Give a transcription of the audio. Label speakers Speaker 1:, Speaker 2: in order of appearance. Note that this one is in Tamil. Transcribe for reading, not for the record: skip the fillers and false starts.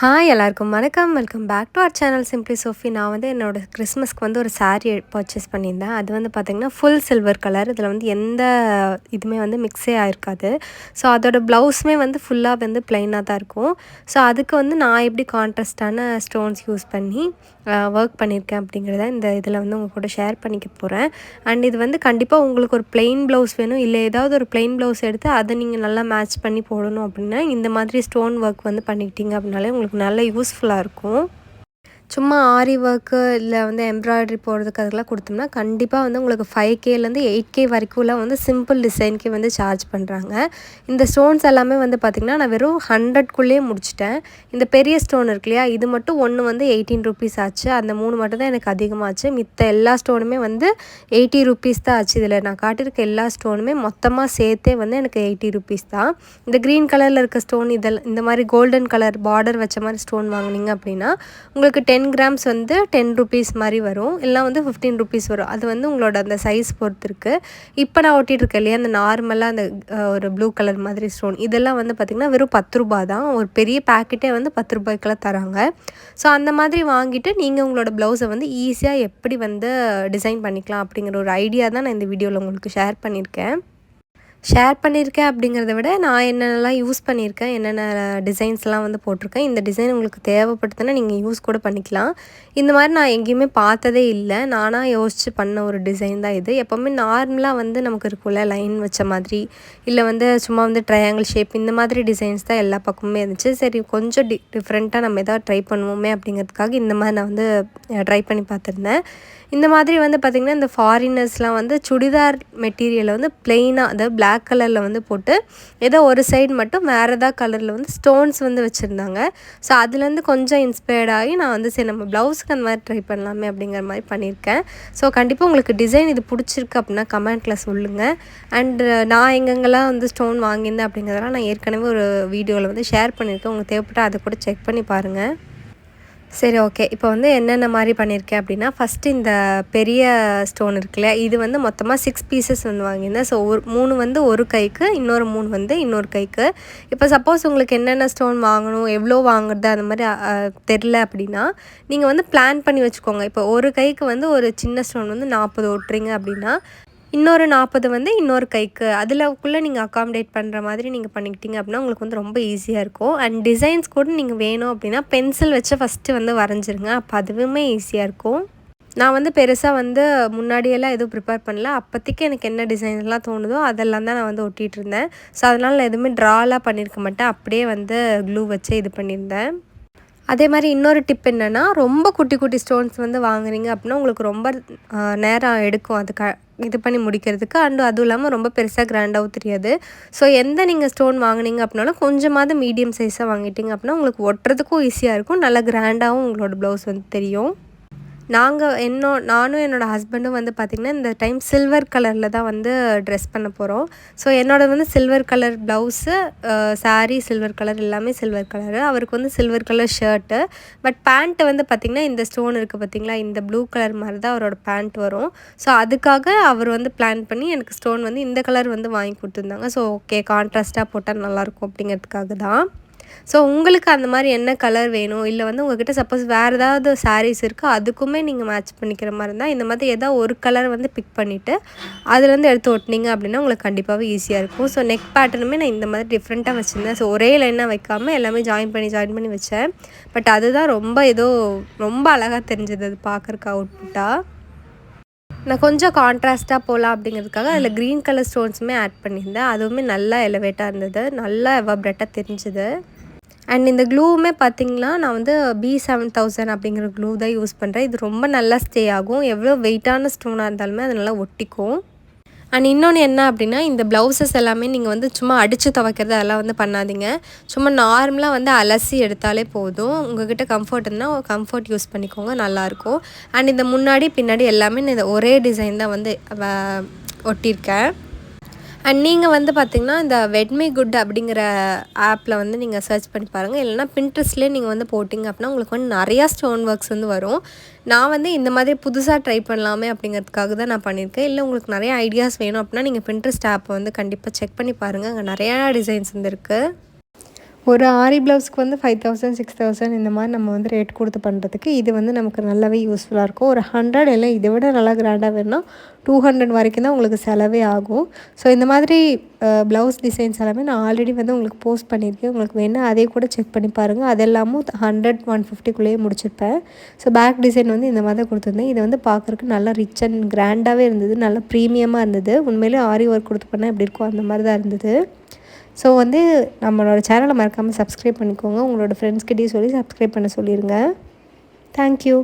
Speaker 1: ஹாய் எல்லாருக்கும் வணக்கம். Welcome back to our channel simply Sophie. நான் வந்து என்னோட கிறிஸ்மஸ்க்கு வந்து ஒரு சாரீ பர்ச்சேஸ் பண்ணியிருந்தேன். அது வந்து பார்த்திங்கன்னா ஃபுல் சில்வர் கலர். இதில் வந்து எந்த இதுவுமே வந்து மிக்ஸே ஆகிருக்காது. ஸோ அதோட ப்ளவுஸுமே வந்து ஃபுல்லாக வந்து ப்ளைனாக தான் இருக்கும். ஸோ அதுக்கு வந்து நான் எப்படி கான்ட்ராஸ்டான ஸ்டோன்ஸ் யூஸ் பண்ணி ஒர்க் பண்ணியிருக்கேன் அப்படிங்கிறத இந்த இதில் வந்து உங்கள் கூட ஷேர் பண்ணிக்க போகிறேன். அண்ட் இது வந்து கண்டிப்பாக உங்களுக்கு ஒரு ப்ளெயின் ப்ளவுஸ் வேணும், இல்லை ஏதாவது ஒரு ப்ளெயின் ப்ளவுஸ் எடுத்து அதை நீங்கள் நல்லா மேட்ச் பண்ணி போடணும் அப்படின்னா இந்த மாதிரி ஸ்டோன் ஒர்க் வந்து பண்ணிக்கிட்டீங்க அப்படின்னாலே உங்களுக்கு நல்ல யூஸ்ஃபுல்லாக இருக்கும். சும்மா ஆரி ஒர்க்கு இல்லை வந்து எம்ப்ராய்டரி போடுறதுக்கு அதெல்லாம் கொடுத்தோம்னா கண்டிப்பாக வந்து உங்களுக்கு 5Kலேருந்து 8K வரைக்கும்லாம் வந்து சிம்பிள் டிசைனுக்கே வந்து சார்ஜ் பண்ணுறாங்க. இந்த ஸ்டோன்ஸ் எல்லாமே வந்து பார்த்திங்கன்னா நான் வெறும் 100க்குள்ளேயே முடிச்சிட்டேன். இந்த பெரிய ஸ்டோன் இருக்கு இல்லையா, இது மட்டும் ஒன்று வந்து 18 ருபீஸ் ஆச்சு. அந்த 3 மட்டும் தான் எனக்கு அதிகமாகச்சு. மித்த எல்லா ஸ்டோனுமே வந்து 80 ருபீஸ் தான் ஆச்சு. இதில் நான் காட்டியிருக்க எல்லா ஸ்டோனுமே மொத்தமாக சேர்த்தே வந்து எனக்கு 80 ருபீஸ் தான். இந்த க்ரீன் கலரில் இருக்க ஸ்டோன் இதெல்லாம் இந்த மாதிரி கோல்டன் கலர் பார்டர் வச்ச மாதிரி ஸ்டோன் வாங்கினீங்க அப்படின்னா உங்களுக்கு 10 கிராம்ஸ் வந்து 10 ருபீஸ் மாதிரி வரும், இல்லை வந்து 15 ருபீஸ் வரும். அது வந்து உங்களோட அந்த சைஸ் பொறுத்து இருக்குது. இப்போ நான் ஒட்டிகிட்ருக்கேன் இல்லையா, அந்த நார்மலாக அந்த ஒரு ப்ளூ கலர் மாதிரி ஸ்டோன் இதெல்லாம் வந்து பார்த்திங்கன்னா வெறும் 10 ரூபா தான். ஒரு பெரிய பேக்கெட்டே வந்து 10 ரூபாய்க்கெல்லாம் தராங்க. ஸோ அந்த மாதிரி வாங்கிட்டு நீங்கள் உங்களோட ப்ளவுஸை வந்து ஈஸியாக எப்படி வந்து டிசைன் பண்ணிக்கலாம் அப்படிங்கிற ஒரு ஐடியா தான் நான் இந்த வீடியோவில் உங்களுக்கு ஷேர் பண்ணியிருக்கேன் அப்படிங்கிறத விட நான் என்னென்னலாம் யூஸ் பண்ணியிருக்கேன், என்னென்ன டிசைன்ஸ்லாம் வந்து போட்டிருக்கேன். இந்த டிசைன் உங்களுக்கு தேவைப்படுதுன்னா நீங்கள் யூஸ் கூட பண்ணிக்கலாம். இந்த மாதிரி நான் எங்கேயுமே பார்த்ததே இல்லை, நானாக யோசித்து பண்ண ஒரு டிசைன் தான் இது. எப்போவுமே நார்மலாக வந்து நமக்கு இருக்குள்ள லைன் வச்ச மாதிரி, இல்லை வந்து சும்மா வந்து ட்ரையாங்கிள் ஷேப் இந்த மாதிரி டிசைன்ஸ் தான் எல்லா பக்கமுமே இருந்துச்சு. சரி கொஞ்சம் டிஃப்ரெண்ட்டாக நம்ம எதாவது ட்ரை பண்ணுவோமே அப்படிங்கிறதுக்காக இந்த மாதிரி நான் வந்து ட்ரை பண்ணி பார்த்துருந்தேன். இந்த மாதிரி வந்து பார்த்திங்கன்னா இந்த ஃபாரினர்ஸ்லாம் வந்து சுடிதார் மெட்டீரியலை வந்து ப்ளெயினாக அதாவது பிளாக் கலரில் வந்து போட்டு ஏதோ ஒரு சைடு மட்டும் வேறு ஏதாவது கலரில் வந்து ஸ்டோன்ஸ் வந்து வச்சுருந்தாங்க. ஸோ அதுலேருந்து கொஞ்சம் இன்ஸ்பயர்ட் ஆகி நான் வந்து சரி நம்ம ப்ளவுஸுக்கு அந்த மாதிரி ட்ரை பண்ணலாமே அப்படிங்கிற மாதிரி பண்ணியிருக்கேன். ஸோ கண்டிப்பாக உங்களுக்கு டிசைன் இது பிடிச்சிருக்கு அப்படின்னா கமெண்ட்டில் சொல்லுங்கள். அண்டு நான் எங்கெங்கெல்லாம் வந்து ஸ்டோன் வாங்கியிருந்தேன் அப்படிங்கிறதெல்லாம் நான் ஏற்கனவே ஒரு வீடியோவில் வந்து ஷேர் பண்ணியிருக்கேன். உங்களுக்கு தேவைப்பட்டால் அதை கூட செக் பண்ணி பாருங்கள். சரி, ஓகே. இப்போ வந்து என்னென்ன மாதிரி பண்ணியிருக்கேன் அப்படின்னா, ஃபஸ்ட்டு இந்த பெரிய ஸ்டோன் இருக்குல்ல, இது வந்து மொத்தமாக 6 பீசஸ் வந்து வாங்கியிருந்தேன். ஸோ 3 வந்து ஒரு கைக்கு, இன்னொரு 3 வந்து இன்னொரு கைக்கு. இப்போ சப்போஸ் உங்களுக்கு என்னென்ன ஸ்டோன் வாங்கணும், எவ்வளோ வாங்குறது அந்த மாதிரி தெரில அப்படின்னா நீங்கள் வந்து பிளான் பண்ணி வச்சுக்கோங்க. இப்போ ஒரு கைக்கு வந்து ஒரு சின்ன ஸ்டோன் வந்து 40 ஒட்டுறீங்க அப்படின்னா இன்னொரு 40 வந்து இன்னொரு கைக்கு, அதிலக்குள்ளே நீங்கள் அக்காமடேட் பண்ணுற மாதிரி நீங்கள் பண்ணிக்கிட்டீங்க அப்படின்னா உங்களுக்கு வந்து ரொம்ப ஈஸியாக இருக்கும். அண்ட் டிசைன்ஸ் கூட நீங்கள் வேணும் அப்படின்னா பென்சில் வச்சு ஃபஸ்ட்டு வந்து வரைஞ்சிருங்க, அப்போ அதுவுமே ஈஸியாக இருக்கும். நான் வந்து பெருசாக வந்து முன்னாடியெல்லாம் எதுவும் ப்ரிப்பேர் பண்ணல. அப்போதைக்கு எனக்கு என்ன டிசைன்லாம் தோணுதோ அதெல்லாம் தான் நான் வந்து ஒட்டிகிட்டு இருந்தேன். ஸோ அதனால் நான் எதுவுமே ட்ராலாம் பண்ணியிருக்க மாட்டேன், அப்படியே வந்து க்ளூ வச்சு இது பண்ணியிருந்தேன். அதே மாதிரி இன்னொரு டிப் என்னென்னா, ரொம்ப குட்டி குட்டி ஸ்டோன்ஸ் வந்து வாங்குறீங்க அப்படின்னா உங்களுக்கு ரொம்ப நேரம் எடுக்கும் அது இது பண்ணி முடிக்கிறதுக்கு. அண்டு அதுவும் இல்லாமல் ரொம்ப பெருசாக கிராண்டாகவும் தெரியாது. ஸோ எந்த நீங்கள் ஸ்டோன் வாங்கினீங்க அப்படின்னாலும் கொஞ்சமாவது மீடியம் சைஸாக வாங்கிட்டீங்க அப்படின்னா உங்களுக்கு ஒட்டுறதுக்கும் ஈஸியாக இருக்கும், நல்லா கிராண்டாகவும் உங்களோட ப்ளவுஸ் வந்து தெரியும். நானும் என்னோடய ஹஸ்பண்டும் வந்து பார்த்திங்கன்னா இந்த டைம் சில்வர் கலரில் தான் வந்து ட்ரெஸ் பண்ண போகிறோம். ஸோ என்னோடது வந்து silver colour blouse, sari silver colour, எல்லாமே சில்வர் கலரு. அவருக்கு வந்து silver colour shirt. But pant வந்து பார்த்திங்கன்னா இந்த ஸ்டோன் இருக்குது பார்த்திங்களா, இந்த ப்ளூ கலர் மாதிரி தான் அவரோட பேண்ட் வரும். ஸோ அதுக்காக அவர் வந்து பிளான் பண்ணி எனக்கு ஸ்டோன் வந்து இந்த கலர் வந்து வாங்கி கொடுத்துருந்தாங்க. ஸோ ஓகே, கான்ட்ராஸ்ட்டாக போட்டால் நல்லாயிருக்கும் அப்படிங்கிறதுக்காக தான். ஸோ உங்களுக்கு அந்த மாதிரி என்ன கலர் வேணும், இல்லை வந்து உங்கள்கிட்ட சப்போஸ் வேறு ஏதாவது சாரீஸ் இருக்குது அதுக்குமே நீங்கள் மேட்ச் பண்ணிக்கிற மாதிரி இருந்தால் இந்த மாதிரி ஏதாவது ஒரு கலர் வந்து பிக் பண்ணிவிட்டு அதுலேருந்து எடுத்து ஒட்டினீங்க அப்படின்னா உங்களுக்கு கண்டிப்பாகவே ஈஸியாக இருக்கும். ஸோ நெக் பேட்டர்னுமே நான் இந்த மாதிரி டிஃப்ரெண்ட்டாக வச்சுருந்தேன். ஸோ ஒரே லைனாக வைக்காமல் எல்லாமே ஜாயின் பண்ணி வச்சேன். பட் அதுதான் ரொம்ப அழகாக தெரிஞ்சது அது பார்க்குறக்கு அவுட்புட்டாக. நான் கொஞ்சம் கான்ட்ராஸ்ட்டாக போகலாம் அப்படிங்கிறதுக்காக அதில் க்ரீன் கலர் ஸ்டோன்ஸுமே ஆட் பண்ணியிருந்தேன். அதுவுமே நல்லா எலவேட்டாக இருந்தது, நல்லா எவாப்ரேட்டாக தெரிஞ்சுது. அண்ட் இந்த க்ளூவுமே பார்த்திங்கன்னா நான் வந்து B7000 அப்படிங்கிற க்ளூ தான் யூஸ் பண்ணுறேன். இது ரொம்ப நல்லா ஸ்டே ஆகும், எவ்வளோ வெயிட்டான ஸ்டோனாக இருந்தாலுமே அது நல்லா ஒட்டிக்கும். அண்ட் இன்னொன்று என்ன அப்படின்னா, இந்த ப்ளவுசஸ் எல்லாமே நீங்கள் வந்து சும்மா அடித்து துவைக்கிறது அதெல்லாம் வந்து பண்ணாதீங்க. சும்மா நார்மலாக வந்து அலசி எடுத்தாலே போதும். உங்கள்கிட்ட கம்ஃபர்ட் இருந்தால் கம்ஃபர்ட் யூஸ் பண்ணிக்கோங்க, நல்லாயிருக்கும். அண்ட் இந்த முன்னாடி பின்னாடி எல்லாமே நான் இந்த ஒரே டிசைன் தான் வந்து ஒட்டியிருக்கேன். அண்ட் நீங்கள் வந்து பார்த்திங்கன்னா இந்த வெட்மி குட் அப்படிங்கிற ஆப்பில் வந்து நீங்கள் சர்ச் பண்ணி பாருங்கள், இல்லைனா பின்ட்ரெஸ்ட்லேயே நீங்கள் வந்து போட்டிங்க அப்படின்னா உங்களுக்கு வந்து நிறையா ஸ்டோன் ஒர்க்ஸ் வந்து வரும். நான் வந்து இந்த மாதிரி புதுசாக ட்ரை பண்ணலாமே அப்படிங்கிறதுக்காக தான் நான் பண்ணியிருக்கேன். இல்லை உங்களுக்கு நிறைய ஐடியாஸ் வேணும் அப்படின்னா நீங்கள் பின்ட்ரெஸ்ட் ஆப்பை வந்து கண்டிப்பாக செக் பண்ணி பாருங்கள், அங்கே நிறையா டிசைன்ஸ் வந்து இருக்குது. ஒரு ஆரி ப்ளவுஸ்க்கு வந்து 5000 6000 இந்த மாதிரி நம்ம வந்து ரேட் கொடுத்து பண்ணுறதுக்கு இது வந்து நமக்கு நல்லாவே யூஸ்ஃபுல்லாக இருக்கும். ஒரு 100 இல்லை இதை விட நல்லா கிராண்டாக வேணும்னா 200 வரைக்கும் தான் உங்களுக்கு செலவே ஆகும். ஸோ இந்த மாதிரி ப்ளவுஸ் டிசைன்ஸ் எல்லாமே நான் ஆல்ரெடி வந்து உங்களுக்கு போஸ்ட் பண்ணியிருக்கேன். உங்களுக்கு வேணால் அதே கூட செக் பண்ணி பாருங்கள். அது எல்லாமும் 100 150க்குள்ளேயே முடிச்சிருப்பேன். ஸோ பேக் டிசைன் வந்து இந்த மாதிரி தான் கொடுத்துருந்தேன். இது வந்து பார்க்குறக்கு நல்லா ரிச் அண்ட் கிராண்டாகவே இருந்தது. நல்லா ப்ரீமியமாக இருந்தது. உண்மையிலே ஆரி ஒர்க் கொடுத்து பண்ணால் எப்படி இருக்கும் அந்த மாதிரி தான் இருந்தது. ஸோ வந்து நம்மளோட சேனலை மறக்காமல் சப்ஸ்கிரைப் பண்ணிக்கோங்க. உங்களோட ஃப்ரெண்ட்ஸ்கிட்டையும் சொல்லி சப்ஸ்கிரைப் பண்ண சொல்லிடுங்க. தேங்க்யூ.